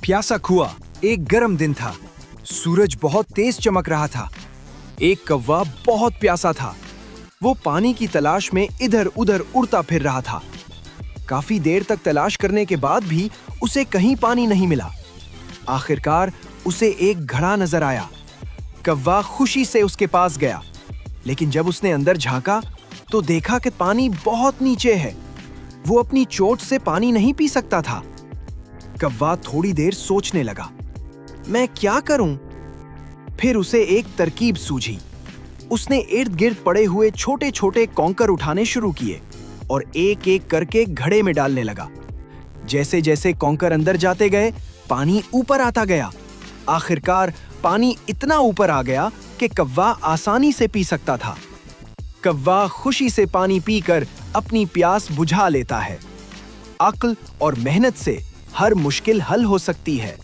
प्यासा कुआं। एक गर्म दिन था। सूरज बहुत तेज चमक रहा था। एक कौवा बहुत प्यासा था। वो पानी की तलाश में इधर उधर उड़ता फिर रहा था। काफी देर तक तलाश करने के बाद भी उसे कहीं पानी नहीं मिला। आखिरकार उसे एक घड़ा नजर आया। कौवा खुशी से उसके पास गया, लेकिन जब उसने अंदर झांका तो देखा कि पानी बहुत नीचे है। वो अपनी चोट से पानी नहीं पी सकता था। कौवा थोड़ी देर सोचने लगा, मैं क्या करूं? फिर उसे एक तरकीब सूझी। उसने इर्द गिर्द पड़े हुए छोटे छोटे कॉन्कर उठाने शुरू किए और एक एक करके घड़े में डालने लगा। जैसे जैसे कॉन्कर अंदर जाते गए, पानी ऊपर आता गया। आखिरकार पानी इतना ऊपर आ गया कि कौवा आसानी से पी सकता था। कौवा खुशी से पानी पीकर अपनी प्यास बुझा लेता है। अक्ल और मेहनत से हर मुश्किल हल हो सकती है।